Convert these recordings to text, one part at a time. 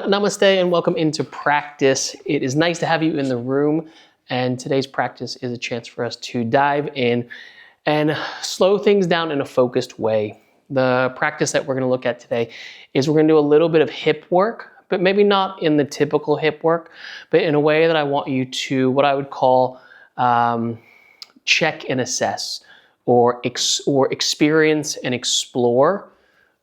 Namaste and welcome into practice. It is nice to have you in the room, and today's practice is a chance for us to dive in and slow things down in a focused way. The practice that we're going to look at today is we're going to do a little bit of hip work, but maybe not in the typical hip work, but in a way that I want you to, what I would call check and assess, or experience and explore,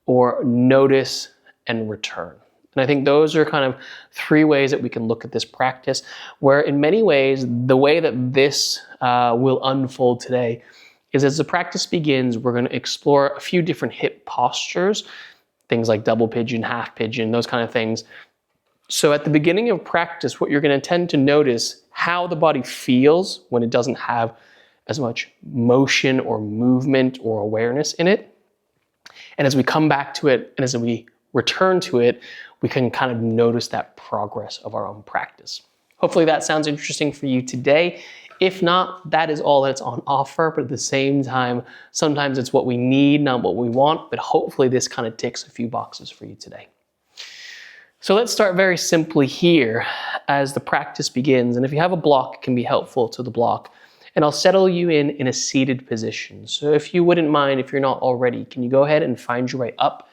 or notice and return. And I think those are kind of three ways that we can look at this practice, where in many ways, the way that this will unfold today is as the practice begins, we're going to explore a few different hip postures, things like double pigeon, half pigeon, those kind of things. So at the beginning of practice, what you're going to tend to notice how the body feels when it doesn't have as much motion or movement or awareness in it. And as we come back to it, and as we return to it, we can kind of notice that progress of our own practice. Hopefully that sounds interesting for you today. If not, that is all that's on offer, but at the same time, sometimes it's what we need, not what we want, but hopefully this kind of ticks a few boxes for you today. So let's start very simply here as the practice begins. And if you have a block, it can be helpful to the block. And I'll settle you in a seated position. So if you wouldn't mind, if you're not already, can you go ahead and find your way up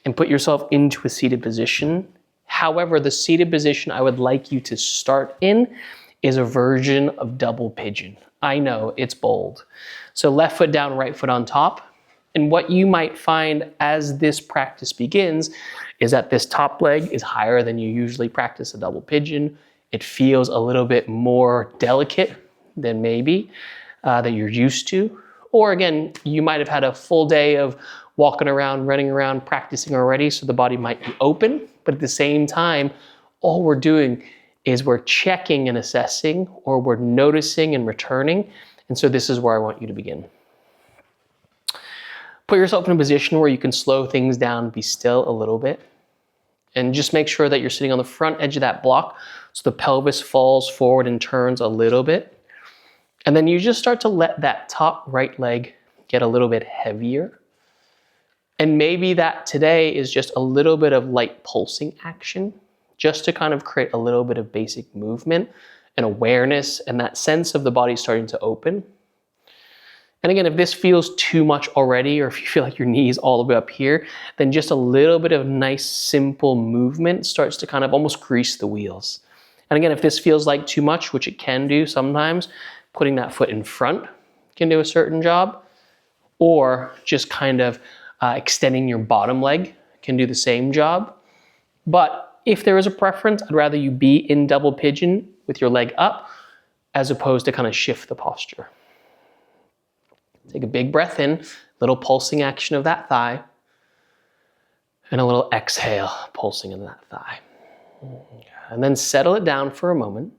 and put yourself into a seated position? However, the seated position I would like you to start in is a version of double pigeon. I know, it's bold. So left foot down, right foot on top. And what you might find as this practice begins is that this top leg is higher than you usually practice a double pigeon. It feels a little bit more delicate than maybe that you're used to. Or again, you might have had a full day of walking around, running around, practicing already, so the body might be open, but at the same time, all we're doing is we're checking and assessing, or we're noticing and returning. And so this is where I want you to begin. Put yourself in a position where you can slow things down, be still a little bit, and just make sure that you're sitting on the front edge of that block so the pelvis falls forward and turns a little bit. And then you just start to let that top right leg get a little bit heavier. And maybe that today is just a little bit of light pulsing action, just to kind of create a little bit of basic movement and awareness and that sense of the body starting to open. And again, if this feels too much already, or if you feel like your knee is all the way up here, then just a little bit of nice, simple movement starts to kind of almost grease the wheels. And again, if this feels like too much, which it can do sometimes, putting that foot in front can do a certain job, or just kind of extending your bottom leg can do the same job. But if there is a preference, I'd rather you be in double pigeon with your leg up as opposed to kind of shift the posture. Take a big breath in, little pulsing action of that thigh, and a little exhale, pulsing in that thigh. And then settle it down for a moment,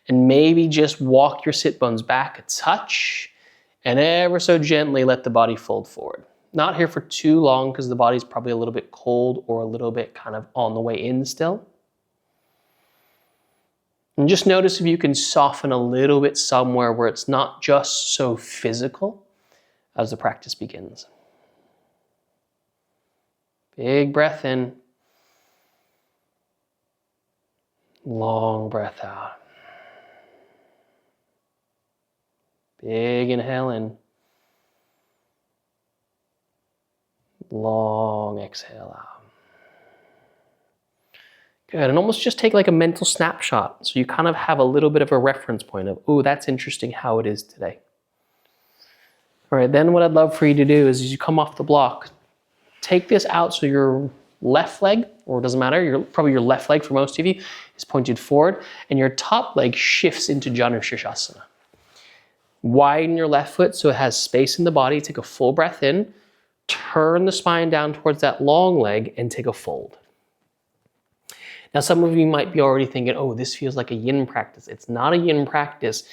and maybe just walk your sit bones back a touch, and ever so gently let the body fold forward. Not here for too long because the body's probably a little bit cold or a little bit kind of on the way in still. And just notice if you can soften a little bit somewhere where it's not just so physical as the practice begins. Big breath in. Long breath out. Big inhale in. Long exhale out. Good, and almost just take like a mental snapshot so you kind of have a little bit of a reference point of, oh, that's interesting how it is today. All right, then what I'd love for you to do is as you come off the block, take this out so your left leg, or it doesn't matter, probably your left leg for most of you, is pointed forward, and your top leg shifts into Janu Sirsasana. Widen your left foot so it has space in the body. Take a full breath in. Turn the spine down towards that long leg and take a fold. Now, some of you might be already thinking, oh, this feels like a yin practice. It's not a yin practice.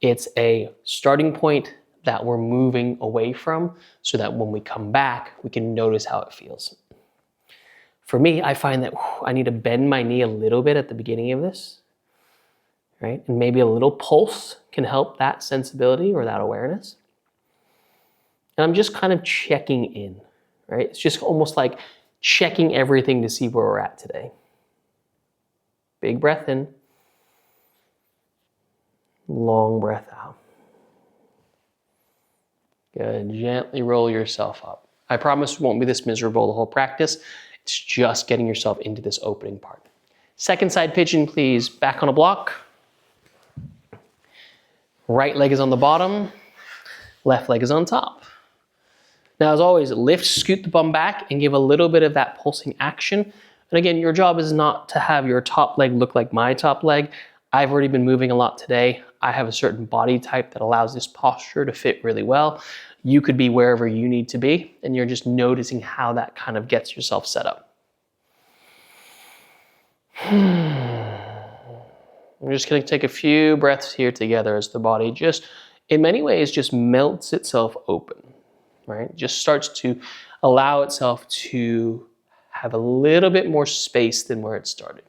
It's a starting point that we're moving away from so that when we come back, we can notice how it feels. For me, I find that I need to bend my knee a little bit at the beginning of this, right? And maybe a little pulse can help that sensibility or that awareness. And I'm just kind of checking in, right? It's just almost like checking everything to see where we're at today. Big breath in. Long breath out. Good. Gently roll yourself up. I promise it won't be this miserable the whole practice. It's just getting yourself into this opening part. Second side pigeon, please. Back on a block. Right leg is on the bottom. Left leg is on top. Now, as always, lift, scoot the bum back, and give a little bit of that pulsing action. And again, your job is not to have your top leg look like my top leg. I've already been moving a lot today. I have a certain body type that allows this posture to fit really well. You could be wherever you need to be, and you're just noticing how that kind of gets yourself set up. We're just going to take a few breaths here together as the body just, in many ways, just melts itself open, right? Just starts to allow itself to have a little bit more space than where it started.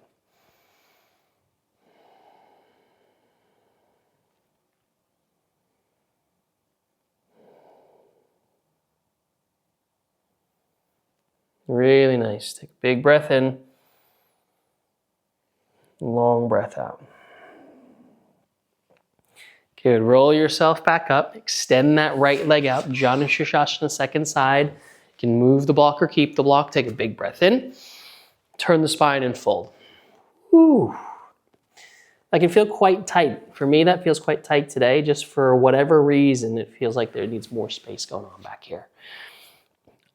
Really nice. Take a big breath in. Long breath out. Good. Roll yourself back up. Extend that right leg out. Janu Shirshasana, second side. You can move the block or keep the block. Take a big breath in. Turn the spine and fold. Whew. That can feel quite tight. For me, that feels quite tight today. Just for whatever reason, it feels like there needs more space going on back here.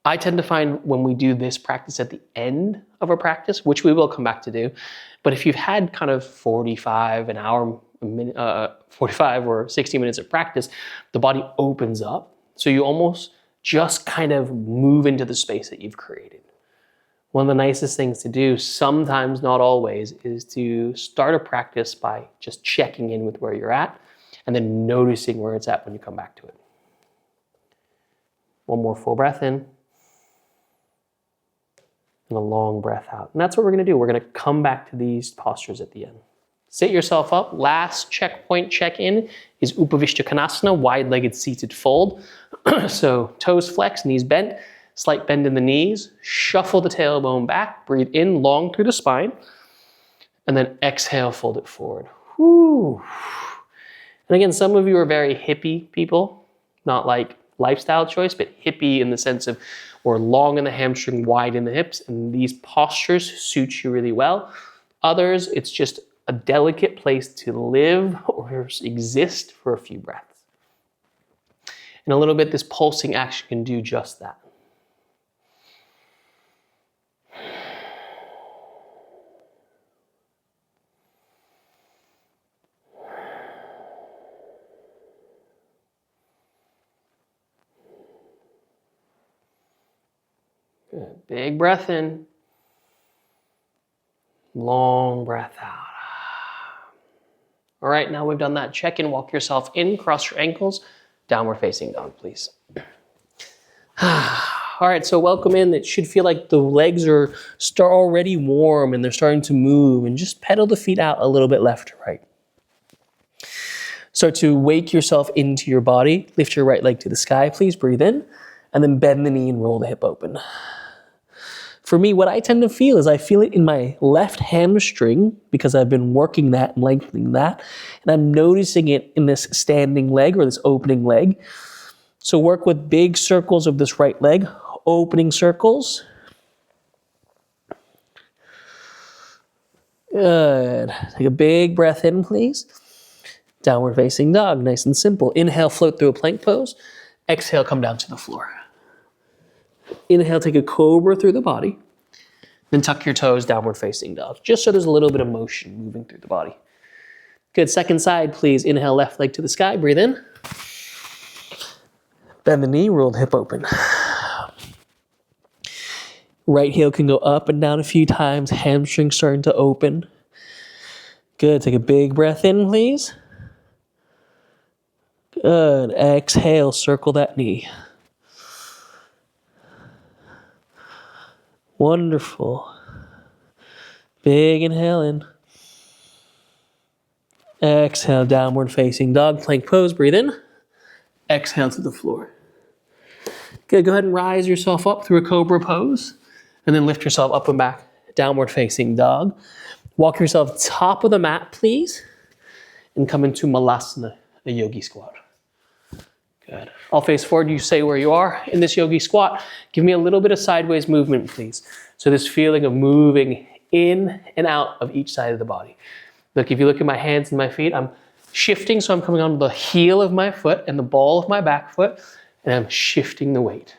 I tend to find when we do this practice at the end of a practice, which we will come back to do, but if you've had kind of 45 or 60 minutes of practice, the body opens up. So you almost just kind of move into the space that you've created. One of the nicest things to do, sometimes not always, is to start a practice by just checking in with where you're at and then noticing where it's at when you come back to it. One more full breath in. And a long breath out. And that's what we're going to do. We're going to come back to these postures at the end. Sit yourself up. Last checkpoint check-in is Upavishta Konasana, wide-legged seated fold. So toes flexed, knees bent, slight bend in the knees. Shuffle the tailbone back. Breathe in long through the spine. And then exhale, fold it forward. Whew. And again, some of you are very hippie people, not like lifestyle choice, but hippie in the sense of or long in the hamstring, wide in the hips, and these postures suit you really well. Others, it's just a delicate place to live or exist for a few breaths. And a little bit, this pulsing action can do just that. Good. Big breath in. Long breath out. All right, now we've done that. Check in, walk yourself in, cross your ankles, downward facing dog, please. All right, so welcome in. It should feel like the legs are already warm and they're starting to move, and just pedal the feet out a little bit left to right. Start to wake yourself into your body. Lift your right leg to the sky, please. Breathe in, and then bend the knee and roll the hip open. For me, what I tend to feel is I feel it in my left hamstring because I've been working that and lengthening that. And I'm noticing it in this standing leg or this opening leg. So work with big circles of this right leg, opening circles. Good. Take a big breath in, please. Downward facing dog, nice and simple. Inhale, float through a plank pose. Exhale, come down to the floor. Inhale, take a cobra through the body. Then tuck your toes, downward facing dog, just so there's a little bit of motion moving through the body. Good, second side, please. Inhale, left leg to the sky, breathe in. Bend the knee, roll the hip open. Right heel can go up and down a few times, hamstring starting to open. Good, take a big breath in, please. Good, exhale, circle that knee. Wonderful. Big inhale in. Exhale, downward facing dog, plank pose, breathe in. Exhale to the floor. Good, go ahead and rise yourself up through a cobra pose, and then lift yourself up and back, downward facing dog. Walk yourself top of the mat, please, and come into malasana, a yogi squat. Good. I'll face forward. You stay where you are in this yogi squat. Give me a little bit of sideways movement, please. So this feeling of moving in and out of each side of the body. Look, if you look at my hands and my feet, I'm shifting, so I'm coming on the heel of my foot and the ball of my back foot, and I'm shifting the weight.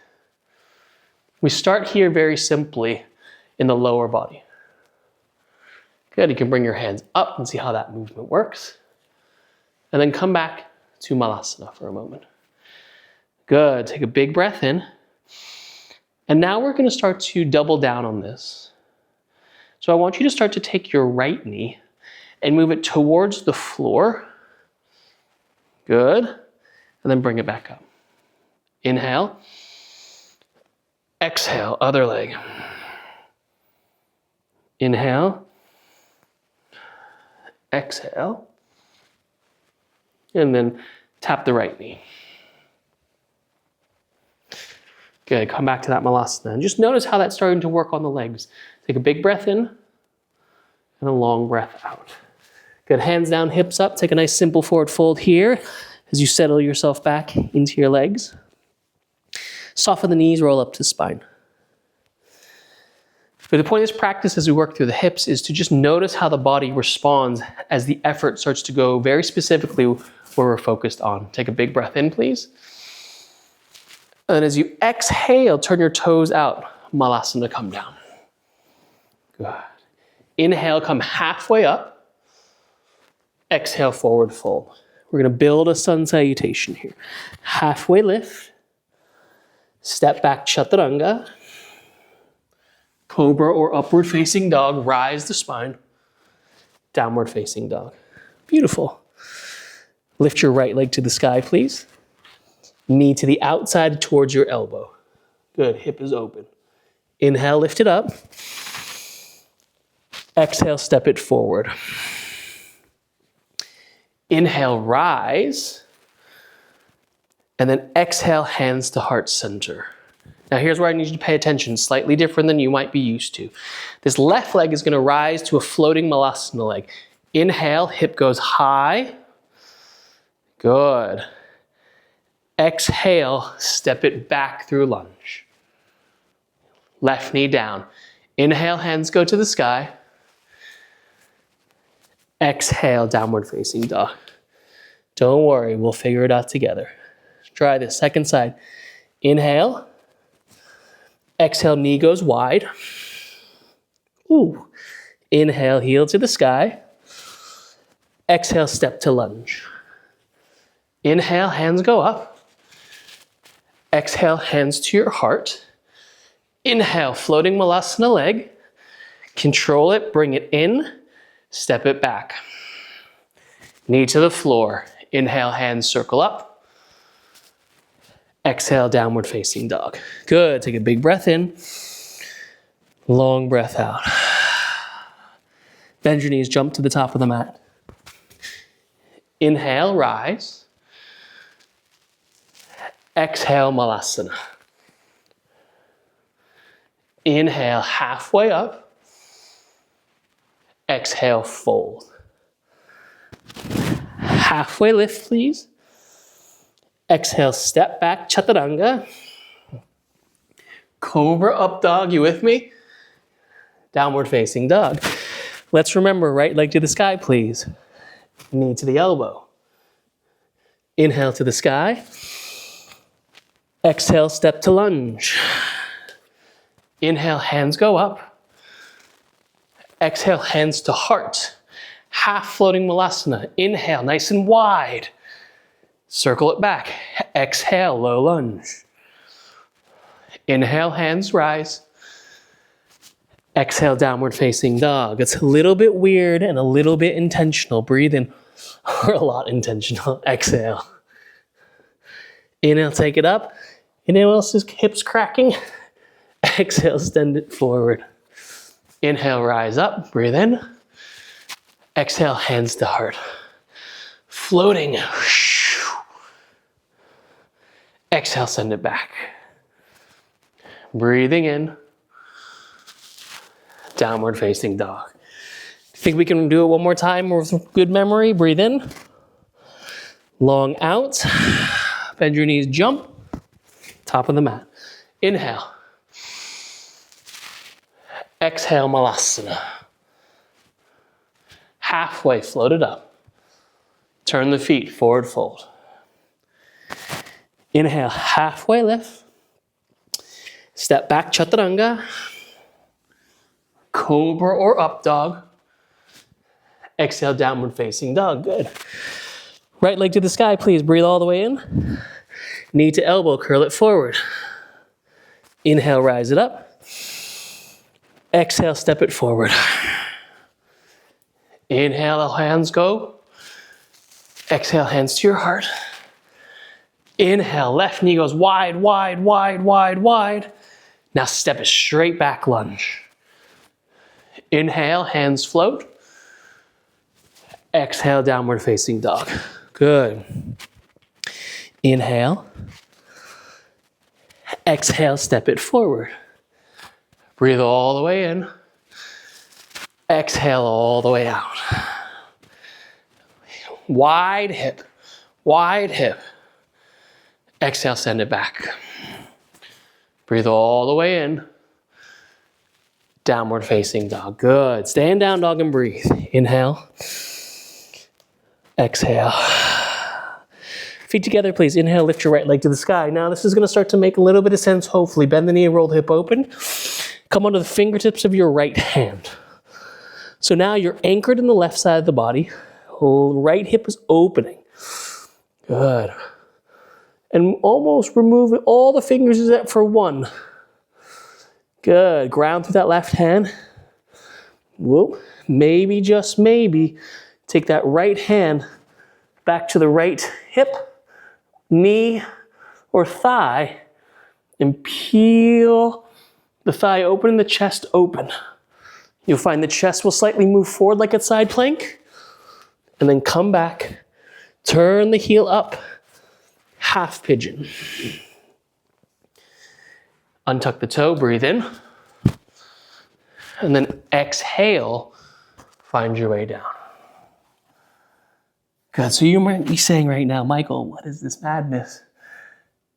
We start here very simply in the lower body. Good. You can bring your hands up and see how that movement works. And then come back to malasana for a moment. Good. Take a big breath in. And now we're going to start to double down on this. So I want you to start to take your right knee and move it towards the floor. Good. And then bring it back up. Inhale. Exhale, other leg. Inhale. Exhale. And then tap the right knee. Good, come back to that malasana. And just notice how that's starting to work on the legs. Take a big breath in and a long breath out. Good, hands down, hips up. Take a nice simple forward fold here as you settle yourself back into your legs. Soften the knees, roll up to the spine. But the point of this practice as we work through the hips is to just notice how the body responds as the effort starts to go very specifically where we're focused on. Take a big breath in, please. And as you exhale, turn your toes out. Malasana, come down. Good. Inhale, come halfway up. Exhale, forward fold. We're going to build a sun salutation here. Halfway lift. Step back, chaturanga. Cobra or upward facing dog. Rise the spine. Downward facing dog. Beautiful. Lift your right leg to the sky, please. Knee to the outside towards your elbow. Good, hip is open. Inhale, lift it up. Exhale, step it forward. Inhale, rise. And then exhale, hands to heart center. Now here's where I need you to pay attention, slightly different than you might be used to. This left leg is gonna rise to a floating malasana leg. Inhale, hip goes high. Good. Exhale, step it back through lunge. Left knee down. Inhale, hands go to the sky. Exhale, downward facing dog. Don't worry, we'll figure it out together. Try this, second side. Inhale. Exhale, knee goes wide. Ooh. Inhale, heel to the sky. Exhale, step to lunge. Inhale, hands go up. Exhale, hands to your heart. Inhale, floating malasana leg. Control it, bring it in, step it back. Knee to the floor. Inhale, hands circle up. Exhale, downward facing dog. Good, take a big breath in. Long breath out. Bend your knees, jump to the top of the mat. Inhale, rise. Exhale, malasana. Inhale, halfway up. Exhale, fold. Halfway lift, please. Exhale, step back, chaturanga. Cobra up dog, you with me? Downward facing dog. Let's remember, right leg to the sky, please. Knee to the elbow. Inhale to the sky. Exhale, step to lunge. Inhale, hands go up. Exhale, hands to heart. Half floating malasana. Inhale, nice and wide. Circle it back. Exhale, low lunge. Inhale, hands rise. Exhale, downward facing dog. It's a little bit weird and a little bit intentional. Breathe in, or a lot intentional. Exhale. Inhale, take it up. Anyone else's hips cracking? Exhale, extend it forward. Inhale, rise up, breathe in. Exhale, hands to heart. Floating. Exhale, send it back. Breathing in. Downward facing dog. Think we can do it one more time with good memory. Breathe in. Long out. Bend your knees, jump. Top of the mat. Inhale. Exhale, malasana. Halfway, float it up. Turn the feet, forward fold. Inhale, halfway lift. Step back, chaturanga. Cobra or up dog. Exhale, downward facing dog, good. Right leg to the sky, please. Breathe all the way in. Knee to elbow, curl it forward. Inhale, rise it up. Exhale, step it forward. Inhale, hands go. Exhale, hands to your heart. Inhale, left knee goes wide, wide, wide, wide, wide. Now step it straight back, lunge. Inhale, hands float. Exhale, downward facing dog. Good. Inhale. Exhale, step it forward. Breathe all the way in. Exhale all the way out. Wide hip, wide hip. Exhale, send it back. Breathe all the way in. Downward facing dog. Good. Stay in down dog and breathe. Inhale. Exhale. Feet together, please. Inhale, lift your right leg to the sky. Now this is going to start to make a little bit of sense, hopefully. Bend the knee, roll the hip open. Come onto the fingertips of your right hand. So now you're anchored in the left side of the body. Right hip is opening. Good. And almost remove all the fingers except for one. Good. Ground through that left hand. Whoa. Maybe, just maybe, take that right hand back to the right hip, knee, or thigh, and peel the thigh open and the chest open. You'll find the chest will slightly move forward like a side plank, and then come back, turn the heel up, half pigeon. Untuck the toe, breathe in, and then exhale, find your way down. Good, so you might be saying right now, Michael, what is this madness?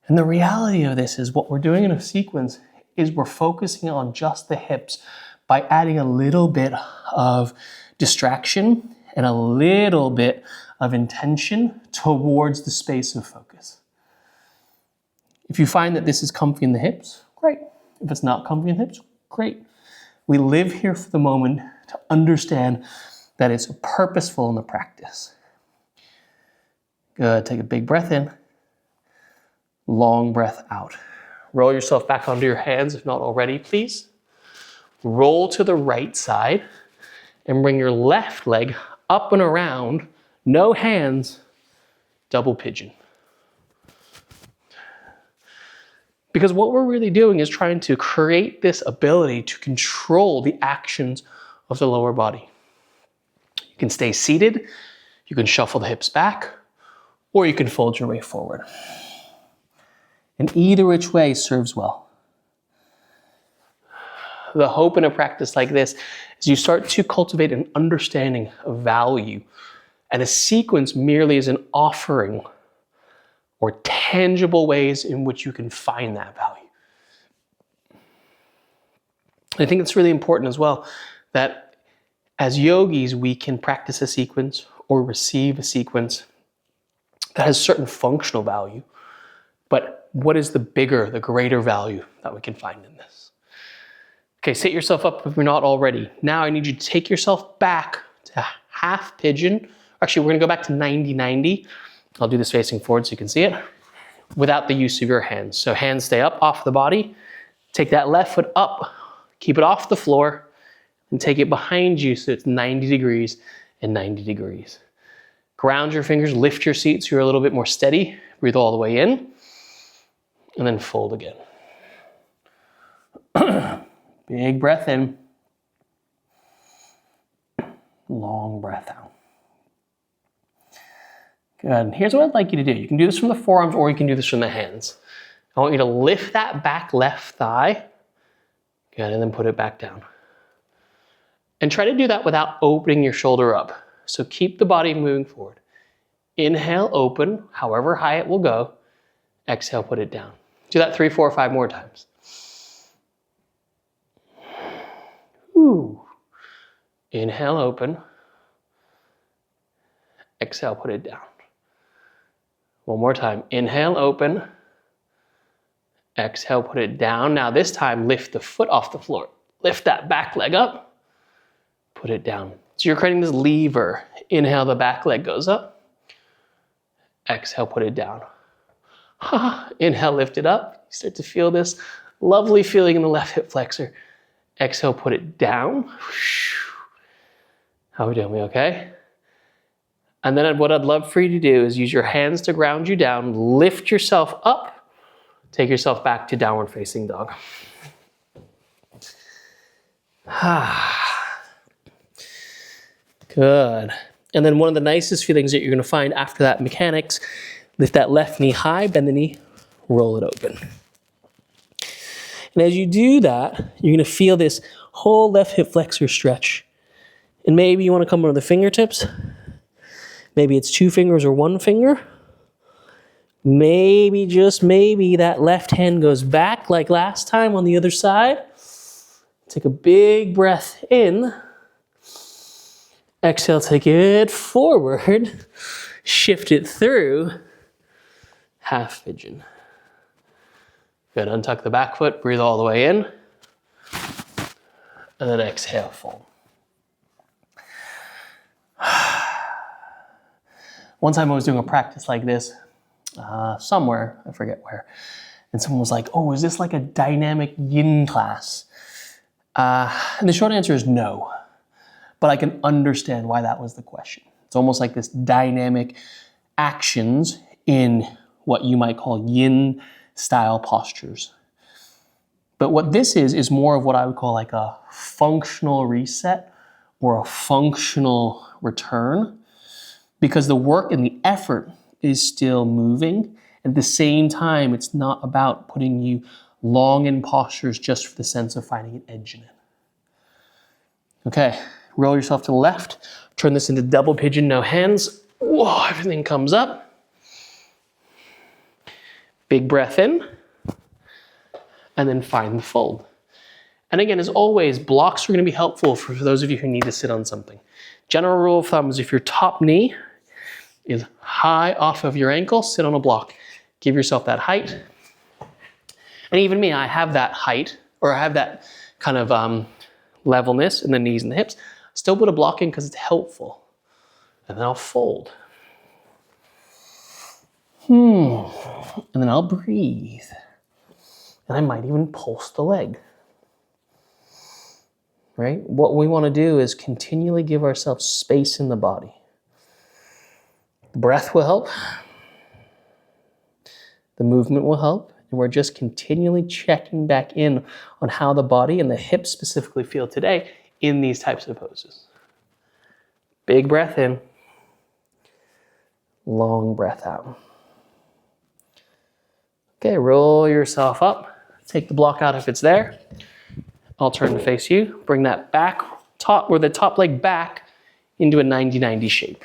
And the reality of this is what we're doing in a sequence is we're focusing on just the hips by adding a little bit of distraction and a little bit of intention towards the space of focus. If you find that this is comfy in the hips, great. If it's not comfy in the hips, great. We live here for the moment to understand that it's purposeful in the practice. Good, take a big breath in. Long breath out. Roll yourself back onto your hands, if not already, please. Roll to the right side and bring your left leg up and around, no hands, double pigeon. Because what we're really doing is trying to create this ability to control the actions of the lower body. You can stay seated, you can shuffle the hips back, or you can fold your way forward. And either which way serves well. The hope in a practice like this is you start to cultivate an understanding of value, and a sequence merely is an offering or tangible ways in which you can find that value. I think it's really important as well that as yogis, we can practice a sequence or receive a sequence that has certain functional value, but what is the bigger, the greater value that we can find in this? Okay, sit yourself up if you're not already. Now I need you to take yourself back to half pigeon. Actually, we're gonna go back to 90-90. I'll do this facing forward so you can see it, without the use of your hands. So hands stay up off the body. Take that left foot up, keep it off the floor, and take it behind you so it's 90 degrees and 90 degrees. Ground your fingers, lift your seat so you're a little bit more steady. Breathe all the way in, and then fold again. Big breath in. Long breath out. Good, and here's what I'd like you to do. You can do this from the forearms or you can do this from the hands. I want you to lift that back left thigh. Good, and then put it back down. And try to do that without opening your shoulder up. So keep the body moving forward. Inhale, open, however high it will go. Exhale, put it down. Do that 3, 4, 5 more times. Ooh. Inhale, open. Exhale, put it down. One more time. Inhale, open. Exhale, put it down. Now this time, lift the foot off the floor. Lift that back leg up. Put it down. So you're creating this lever. Inhale, the back leg goes up. Exhale, put it down. Inhale, lift it up. You start to feel this lovely feeling in the left hip flexor. Exhale, put it down. How are we doing? We okay? And then what I'd love for you to do is use your hands to ground you down, lift yourself up, take yourself back to downward facing dog. Good. And then one of the nicest feelings that you're going to find after that mechanics, lift that left knee high, bend the knee, roll it open. And as you do that, you're going to feel this whole left hip flexor stretch. And maybe you want to come over the fingertips. Maybe it's 2 fingers or 1 finger. Maybe, just maybe, that left hand goes back like last time on the other side. Take a big breath in. Exhale, take it forward. Shift it through. Half pigeon. Good, untuck the back foot, breathe all the way in. And then exhale, fold. One time I was doing a practice like this, somewhere, I forget where, and someone was like, oh, is this like a dynamic yin class? And the short answer is no, but I can understand why that was the question. It's almost like this dynamic actions in what you might call yin style postures. But what this is more of what I would call like a functional reset or a functional return, because the work and the effort is still moving. At the same time, it's not about putting you long in postures just for the sense of finding an edge in it. Okay, roll yourself to the left. Turn this into double pigeon, no hands. Whoa, everything comes up. Big breath in. And then find the fold. And again, as always, blocks are going to be helpful for those of you who need to sit on something. General rule of thumb is if your top knee is high off of your ankle, sit on a block. Give yourself that height. And even me, I have that height, or I have that kind of levelness in the knees and the hips. Still put a block in because it's helpful. And then I'll fold. And then I'll breathe. And I might even pulse the leg. Right? What we want to do is continually give ourselves space in the body. The breath will help. The movement will help. And we're just continually checking back in on how the body and the hips specifically feel today in these types of poses. Big breath in. Long breath out. Okay, roll yourself up. Take the block out if it's there. I'll turn to face you. Bring that back, or the top leg back into a 90-90 shape.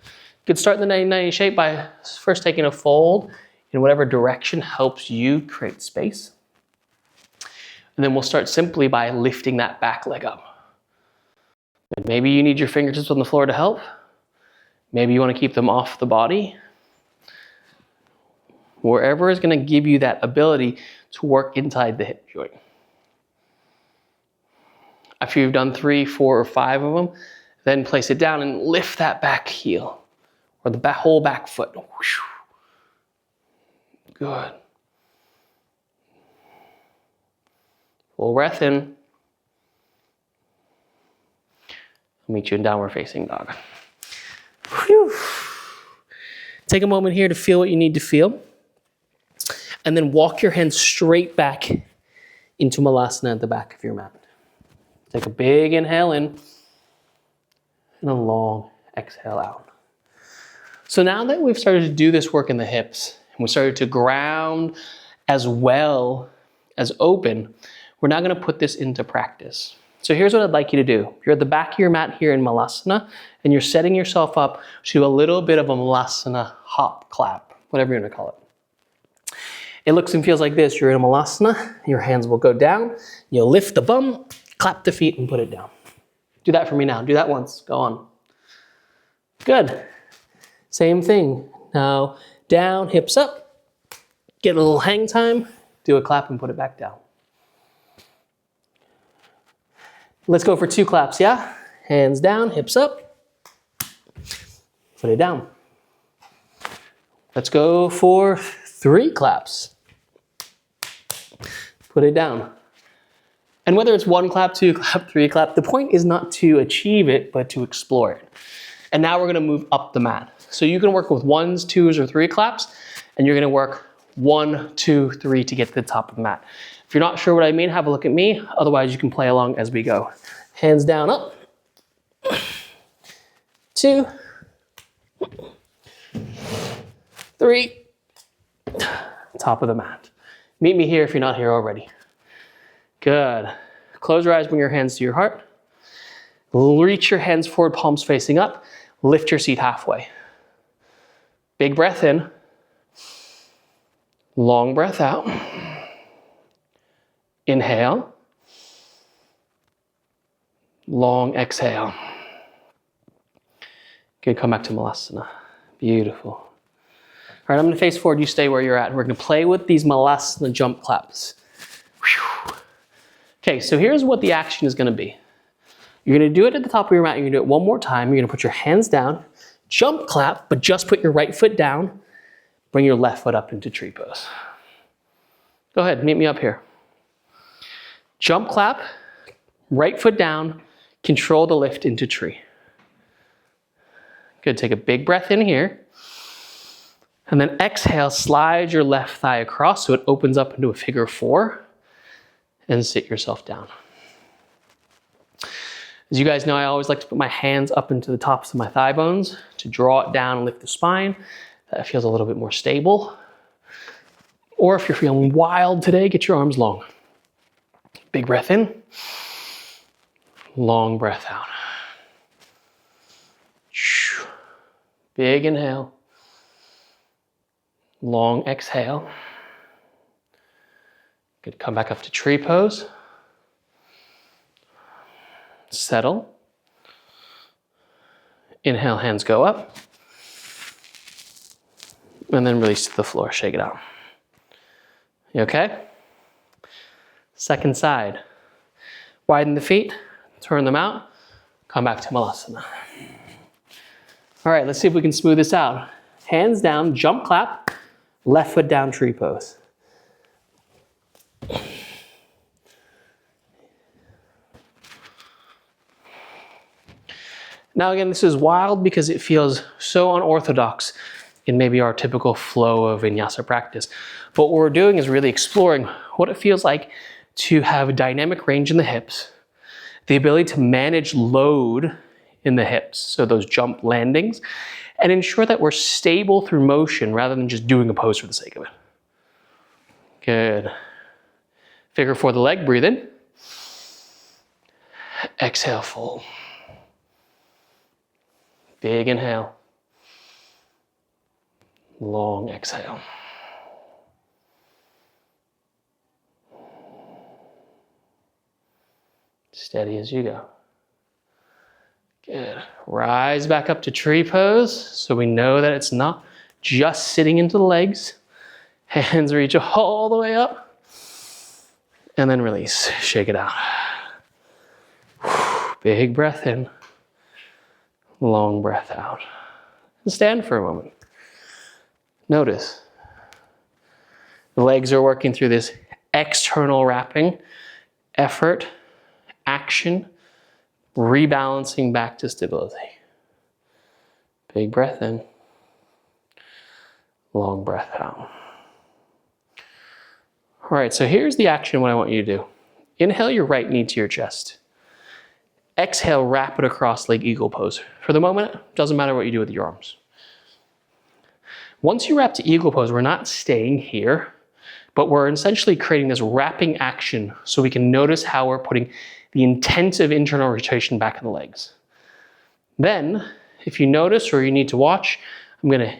You could start in the 90-90 shape by first taking a fold in whatever direction helps you create space. And then we'll start simply by lifting that back leg up. And maybe you need your fingertips on the floor to help. Maybe you want to keep them off the body. Wherever is going to give you that ability to work inside the hip joint. After you've done 3, 4, or 5 of them, then place it down and lift that back heel or the whole back foot. Good. Full breath in. I'll meet you in downward facing dog. Whew. Take a moment here to feel what you need to feel. And then walk your hands straight back into Malasana at the back of your mat. Take a big inhale in and a long exhale out. So now that we've started to do this work in the hips, and we started to ground as well as open, we're now going to put this into practice. So here's what I'd like you to do. You're at the back of your mat here in Malasana, and you're setting yourself up to a little bit of a Malasana hop clap, whatever you want to call it. It looks and feels like this. You're in a Malasana, your hands will go down, you'll lift the bum, clap the feet, and put it down. Do that for me now. Do that once. Go on. Good. Same thing. Now, down, hips up, get a little hang time, do a clap and put it back down. Let's go for 2 claps, yeah? Hands down, hips up, put it down. Let's go for 3 claps. Put it down. And whether it's 1 clap, 2 clap, 3 clap, the point is not to achieve it, but to explore it. And now we're gonna move up the mat. So you can work with 1s, 2s, or 3 claps, and you're gonna work 1, 2, 3 to get to the top of the mat. If you're not sure what I mean, have a look at me. Otherwise, you can play along as we go. Hands down, up. 2, 3, top of the mat. Meet me here if you're not here already. Good. Close your eyes, bring your hands to your heart. Reach your hands forward, palms facing up. Lift your seat halfway. Big breath in. Long breath out. Inhale. Long exhale. Good, come back to Malasana. Beautiful. All right, I'm gonna face forward, you stay where you're at. We're gonna play with these Malasana jump claps. Whew. Okay, so here's what the action is gonna be. You're gonna do it at the top of your mat, you're gonna do it one more time. You're gonna put your hands down, jump clap, but just put your right foot down. Bring your left foot up into tree pose. Go ahead, meet me up here. Jump clap, right foot down, control the lift into tree. Good, take a big breath in here. And then exhale, slide your left thigh across so it opens up into a figure 4 and sit yourself down. As you guys know, I always like to put my hands up into the tops of my thigh bones to draw it down and lift the spine. That feels a little bit more stable. Or if you're feeling wild today, get your arms long. Big breath in, long breath out. Big inhale, long exhale. Good, come back up to tree pose. Settle. Inhale, hands go up. And then release to the floor, shake it out. You okay? Second side. Widen the feet, turn them out, come back to Malasana. All right, let's see if we can smooth this out. Hands down, jump clap, left foot down, tree pose. Now again, this is wild because it feels so unorthodox in maybe our typical flow of vinyasa practice. But what we're doing is really exploring what it feels like to have a dynamic range in the hips, the ability to manage load in the hips, so those jump landings, and ensure that we're stable through motion rather than just doing a pose for the sake of it. Good. Figure 4 the leg, breathe in. Exhale, fold. Big inhale. Long exhale. Steady as you go. Good. Rise back up to tree pose so we know that it's not just sitting into the legs. Hands reach all the way up. And then release. Shake it out. Big breath in. Long breath out. And stand for a moment. Notice. The legs are working through this external wrapping, effort, action, rebalancing back to stability. Big breath in. Long breath out. All right, so here's the action what I want you to do. Inhale your right knee to your chest. Exhale, wrap it across leg eagle pose. For the moment, doesn't matter what you do with your arms. Once you wrap to eagle pose, we're not staying here, but we're essentially creating this wrapping action so we can notice how we're putting the intensive internal rotation back in the legs. Then, if you notice or you need to watch, I'm going to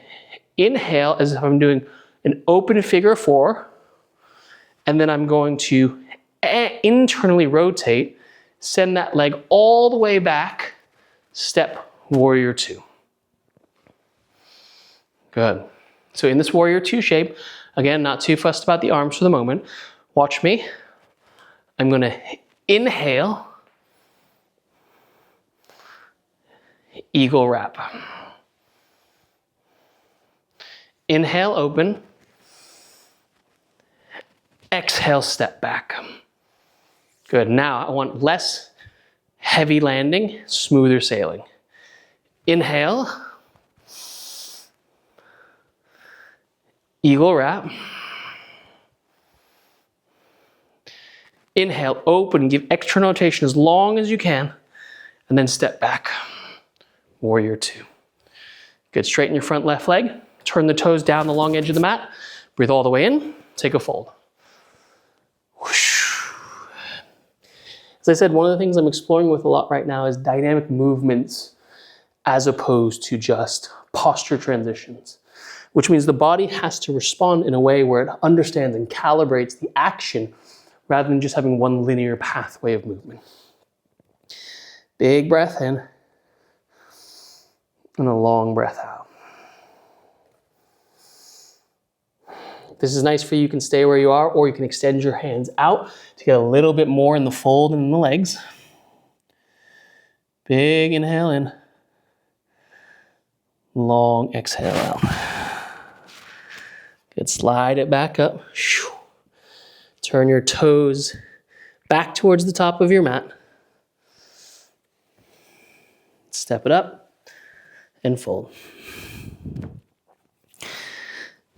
inhale as if I'm doing an open figure 4, and then I'm going to internally rotate, send that leg all the way back, step warrior 2. Good. So in this warrior 2 shape, again, not too fussed about the arms for the moment. Watch me. I'm going to inhale, eagle wrap. Inhale, open. Exhale, step back. Good. Now I want less heavy landing, smoother sailing. Inhale. Eagle wrap. Inhale, open, give external rotation as long as you can, and then step back. Warrior 2. Good. Straighten your front left leg. Turn the toes down the long edge of the mat. Breathe all the way in. Take a fold. Whoosh. As I said, one of the things I'm exploring with a lot right now is dynamic movements as opposed to just posture transitions, which means the body has to respond in a way where it understands and calibrates the action rather than just having one linear pathway of movement. Big breath in and a long breath out. If this is nice for you, you can stay where you are, or you can extend your hands out to get a little bit more in the fold and in the legs. Big inhale in. Long exhale out. Good. Slide it back up. Turn your toes back towards the top of your mat. Step it up and fold.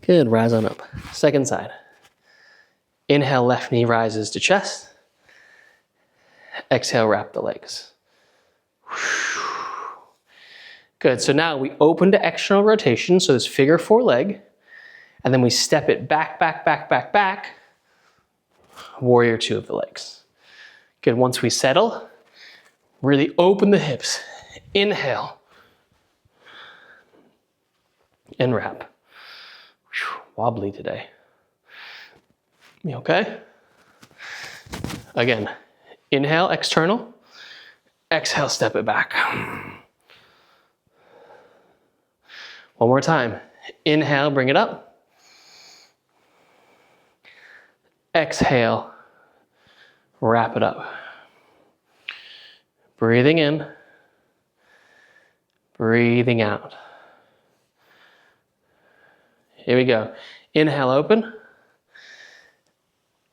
Good. Rise on up. Second side. Inhale, left knee rises to chest. Exhale, wrap the legs. Good. So now we open to external rotation, so this figure 4 leg, and then we step it back, back, back, back, back. Warrior 2 of the legs. Good. Once we settle, really open the hips. Inhale. And wrap. Whew, wobbly today. You okay? Again, inhale, external. Exhale, step it back. One more time. Inhale, bring it up. Exhale, wrap it up. Breathing in. Breathing out. Here we go. Inhale, open.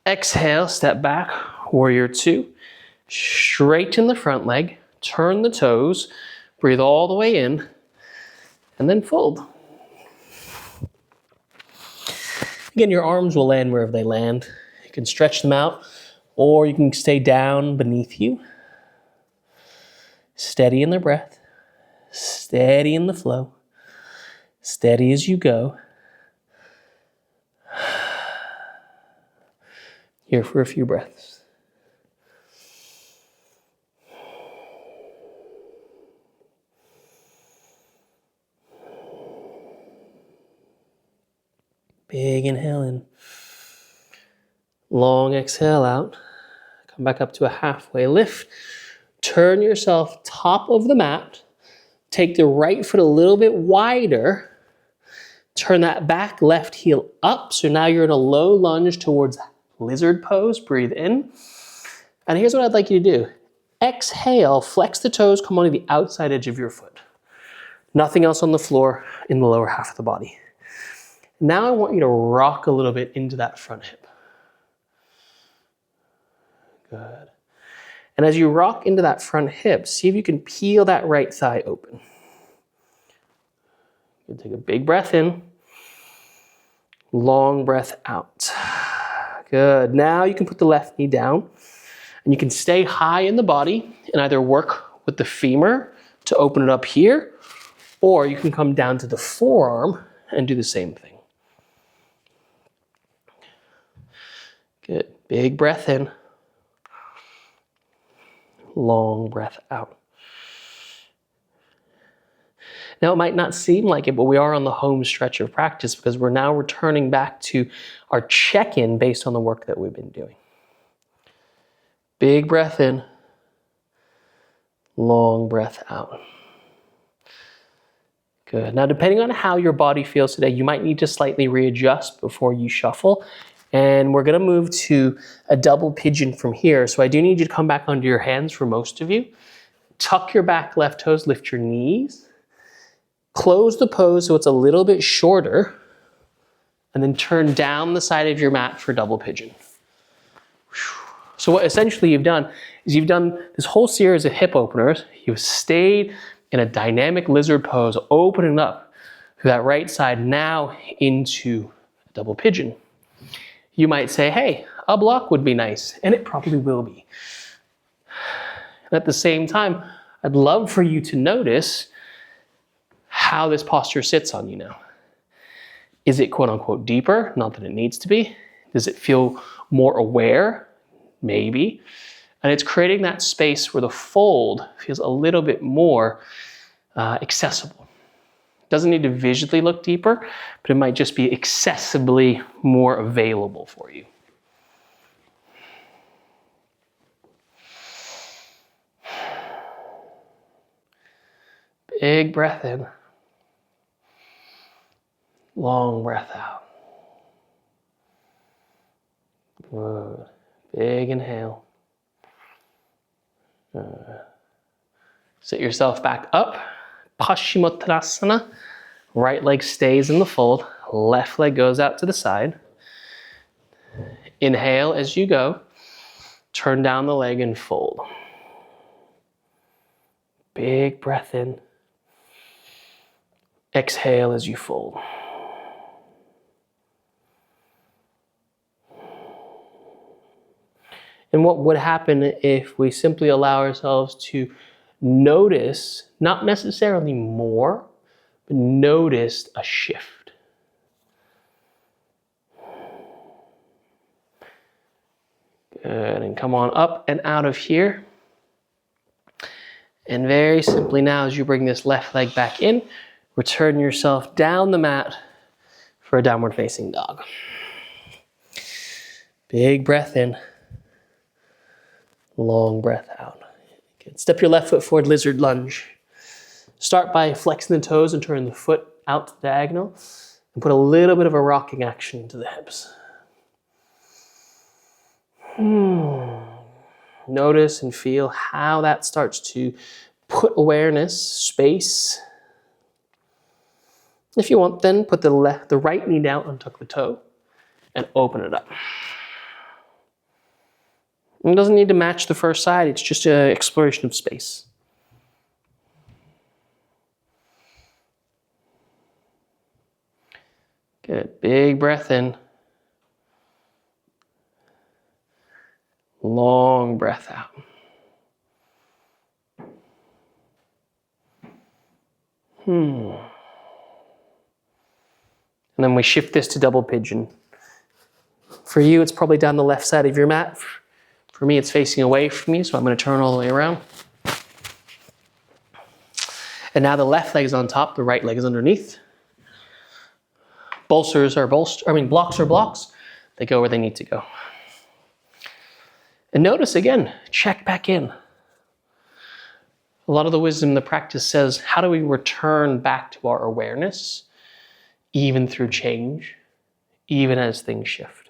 Exhale, step back. Warrior 2. Straighten the front leg. Turn the toes. Breathe all the way in. And then fold. Again, your arms will land wherever they land. You can stretch them out, or you can stay down beneath you. Steady in the breath. Steady in the flow. Steady as you go. Here for a few breaths. Big inhale in. Long exhale out. Come back up to a halfway lift. Turn yourself top of the mat. Take the right foot a little bit wider. Turn that back left heel up. So now you're in a low lunge towards lizard pose. Breathe in. And here's what I'd like you to do. Exhale, flex the toes, come onto the outside edge of your foot. Nothing else on the floor in the lower half of the body. Now I want you to rock a little bit into that front hip. Good. And as you rock into that front hip, see if you can peel that right thigh open. You take a big breath in. Long breath out. Good. Now you can put the left knee down and you can stay high in the body and either work with the femur to open it up here, or you can come down to the forearm and do the same thing. Good. Big breath in. Long breath out. Now, it might not seem like it, but we are on the home stretch of practice because we're now returning back to our check-in based on the work that we've been doing. Big breath in. Long breath out. Good. Now, depending on how your body feels today, you might need to slightly readjust before you shuffle. And we're going to move to a double pigeon from here. So I do need you to come back onto your hands for most of you. Tuck your back left toes, lift your knees. Close the pose so it's a little bit shorter. And then turn down the side of your mat for double pigeon. So what essentially you've done is you've done this whole series of hip openers. You've stayed in a dynamic lizard pose, opening up through that right side now into a double pigeon. You might say, hey, a block would be nice, and it probably will be. And at the same time, I'd love for you to notice how this posture sits on you now. Is it quote unquote deeper? Not that it needs to be. Does it feel more aware? Maybe. And it's creating that space where the fold feels a little bit more accessible. It doesn't need to visually look deeper, but it might just be accessibly more available for you. Big breath in. Long breath out. Good. Big inhale. Sit yourself back up. Paschimottanasana. Right leg stays in the fold. Left leg goes out to the side. Inhale as you go. Turn down the leg and fold. Big breath in. Exhale as you fold. And what would happen if we simply allow ourselves to notice, not necessarily more, but notice a shift. Good, and come on up and out of here. And very simply now, as you bring this left leg back in, return yourself down the mat for a downward facing dog. Big breath in. Long breath out. Good. Step your left foot forward, lizard lunge. Start by flexing the toes and turning the foot out to diagonal. And put a little bit of a rocking action into the hips. Notice and feel how that starts to put awareness, space. If you want, then put the right knee down and tuck the toe and open it up. It doesn't need to match the first side, it's just an exploration of space. Good, big breath in. Long breath out. And then we shift this to double pigeon. For you, it's probably down the left side of your mat. For me, it's facing away from me, so I'm going to turn all the way around. And now the left leg is on top, the right leg is underneath. Blocks are blocks. They go where they need to go. And notice again, check back in. A lot of the wisdom in the practice says, how do we return back to our awareness, even through change, even as things shift?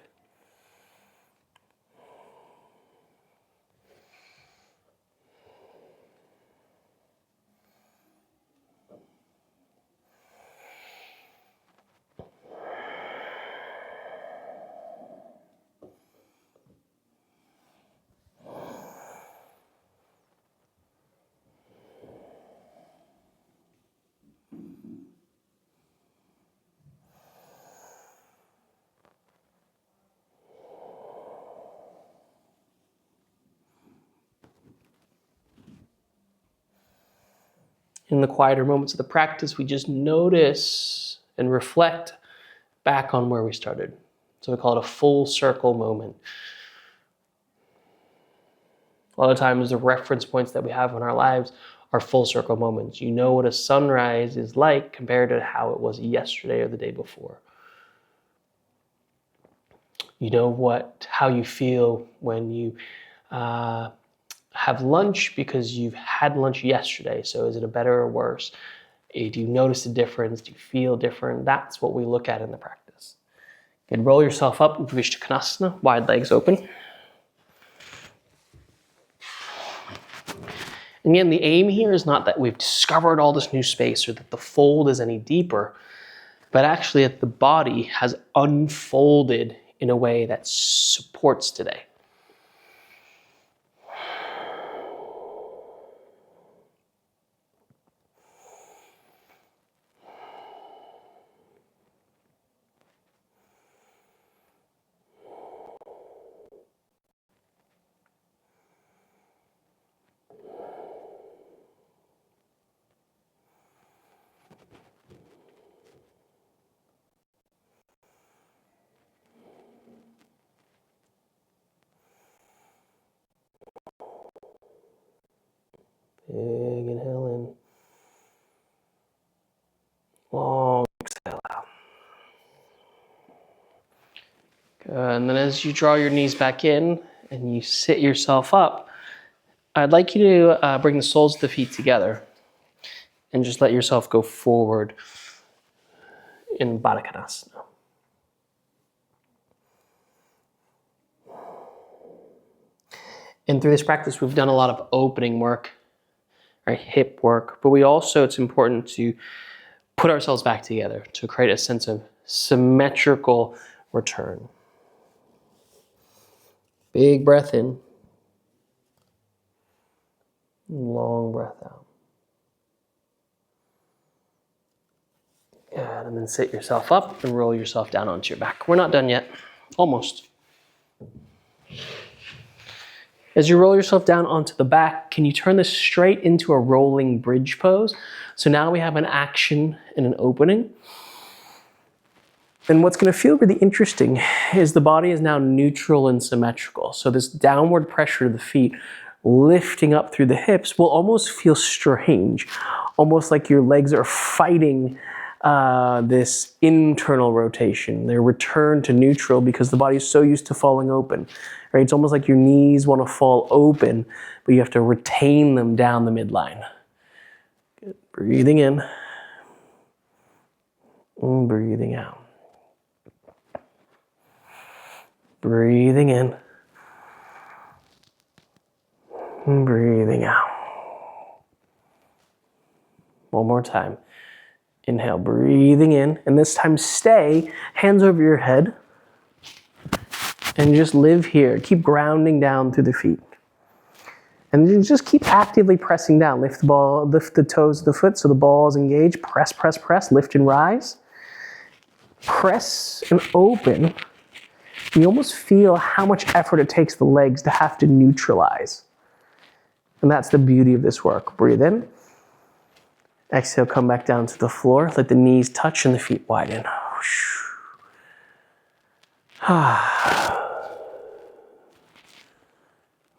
In the quieter moments of the practice, we just notice and reflect back on where we started. So we call it a full circle moment. A lot of times the reference points that we have in our lives are full circle moments. You know what a sunrise is like compared to how it was yesterday or the day before. You know how you feel when you have lunch because you've had lunch yesterday. So is it a better or worse? Do you notice a difference? Do you feel different? That's what we look at in the practice. You can roll yourself up into Konasana, wide legs open. And again, the aim here is not that we've discovered all this new space or that the fold is any deeper, but actually that the body has unfolded in a way that supports today. Big inhale in. Long exhale out. Good. And then as you draw your knees back in and you sit yourself up, I'd like you to bring the soles of the feet together and just let yourself go forward in Baddha Konasana. And through this practice, we've done a lot of opening work, right? Hip work, but it's important to put ourselves back together to create a sense of symmetrical return. Big breath in. Long breath out. Good, and then sit yourself up and roll yourself down onto your back. We're not done yet. Almost. As you roll yourself down onto the back, can you turn this straight into a rolling bridge pose? So now we have an action and an opening. And what's going to feel really interesting is the body is now neutral and symmetrical. So this downward pressure to the feet, lifting up through the hips, will almost feel strange, almost like your legs are fighting this internal rotation. They return to neutral because the body is so used to falling open. Right? It's almost like your knees want to fall open, but you have to retain them down the midline. Good. Breathing in and breathing out. Breathing in and breathing out. One more time. Inhale, breathing in, and this time stay, hands over your head, and just live here. Keep grounding down through the feet. And you just keep actively pressing down. Lift the toes of the foot so the ball is engaged. Press, press, press, lift and rise. Press and open. You almost feel how much effort it takes the legs to have to neutralize. And that's the beauty of this work. Breathe in. Exhale, come back down to the floor. Let the knees touch and the feet widen.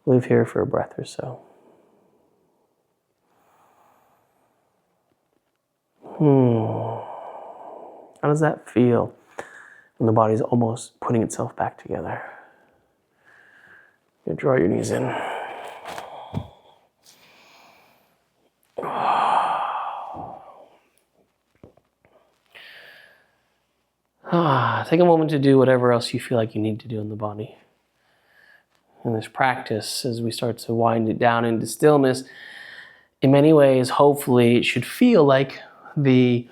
Live here for a breath or so. How does that feel when the body's almost putting itself back together? You draw your knees in. Take a moment to do whatever else you feel like you need to do in the body. In this practice, as we start to wind it down into stillness, in many ways, hopefully, it should feel like the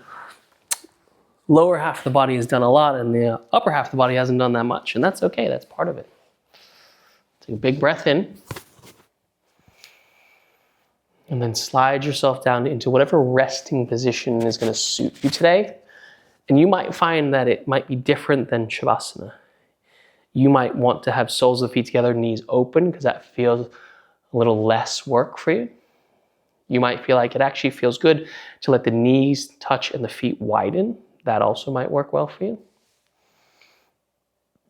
lower half of the body has done a lot and the upper half of the body hasn't done that much. And that's okay, that's part of it. Take a big breath in. And then slide yourself down into whatever resting position is going to suit you today. And you might find that it might be different than Shavasana. You might want to have soles of the feet together, knees open, because that feels a little less work for you. You might feel like it actually feels good to let the knees touch and the feet widen. That also might work well for you.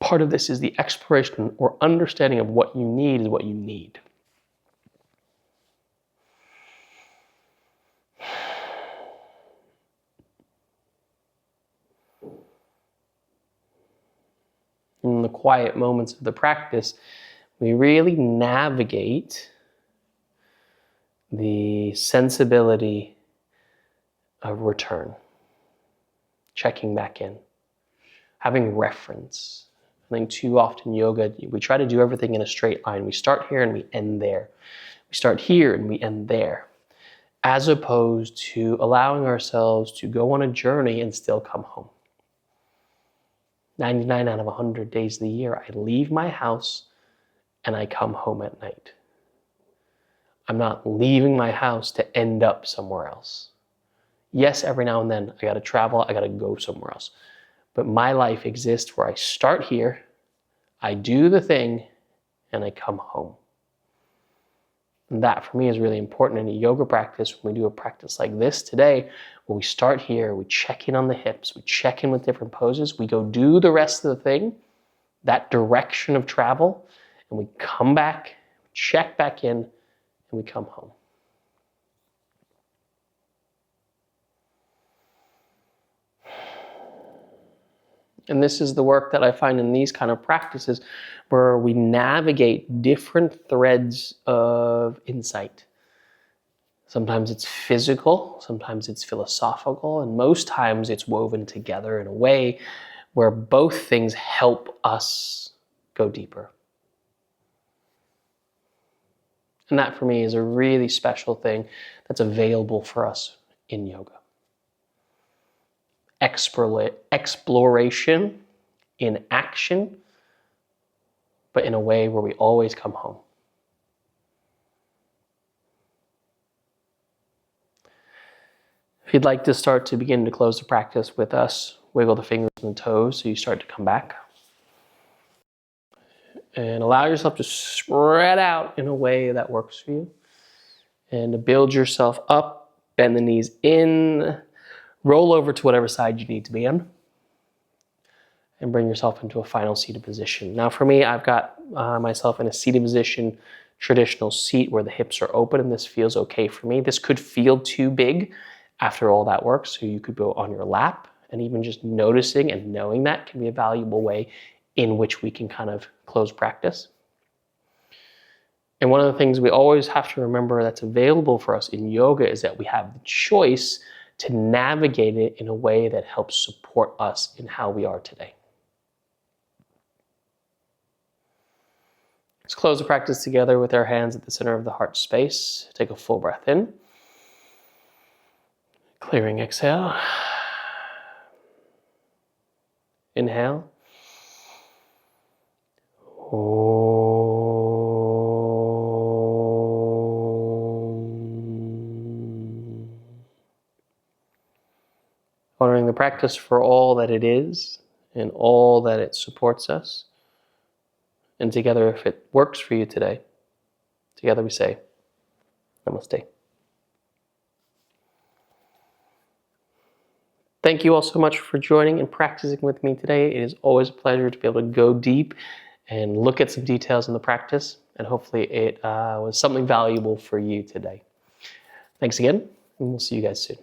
part of this is the exploration or understanding of what you need is what you need. In the quiet moments of the practice, we really navigate the sensibility of return, checking back in, having reference. I think too often yoga, we try to do everything in a straight line. We start here and we end there. We start here and we end there, as opposed to allowing ourselves to go on a journey and still come home. 99 out of 100 days of the year, I leave my house and I come home at night. I'm not leaving my house to end up somewhere else. Yes, every now and then I gotta travel, I gotta go somewhere else. But my life exists where I start here, I do the thing, and I come home. And that for me is really important in a yoga practice. When we do a practice like this today, where we start here, we check in on the hips, we check in with different poses, we go do the rest of the thing, that direction of travel, and we come back, check back in, and we come home. And this is the work that I find in these kind of practices where we navigate different threads of insight. Sometimes it's physical, sometimes it's philosophical, and most times it's woven together in a way where both things help us go deeper. And that for me is a really special thing that's available for us in yoga. Exploration in action, but in a way where we always come home. If you'd like to start to begin to close the practice with us, wiggle the fingers and the toes so you start to come back. And allow yourself to spread out in a way that works for you. And to build yourself up, bend the knees in, roll over to whatever side you need to be on, and bring yourself into a final seated position. Now for me, I've got myself in a seated position, traditional seat where the hips are open, and this feels okay for me. This could feel too big after all that work, so you could go on your lap, and even just noticing and knowing that can be a valuable way in which we can kind of close practice. And one of the things we always have to remember that's available for us in yoga is that we have the choice to navigate it in a way that helps support us in how we are today. Let's close the practice together with our hands at the center of the heart space. Take a full breath in. Clearing exhale. Inhale. Honoring the practice for all that it is and all that it supports us. And together, if it works for you today, together we say, Namaste. Thank you all so much for joining and practicing with me today. It is always a pleasure to be able to go deep and look at some details in the practice. And hopefully it was something valuable for you today. Thanks again, and we'll see you guys soon.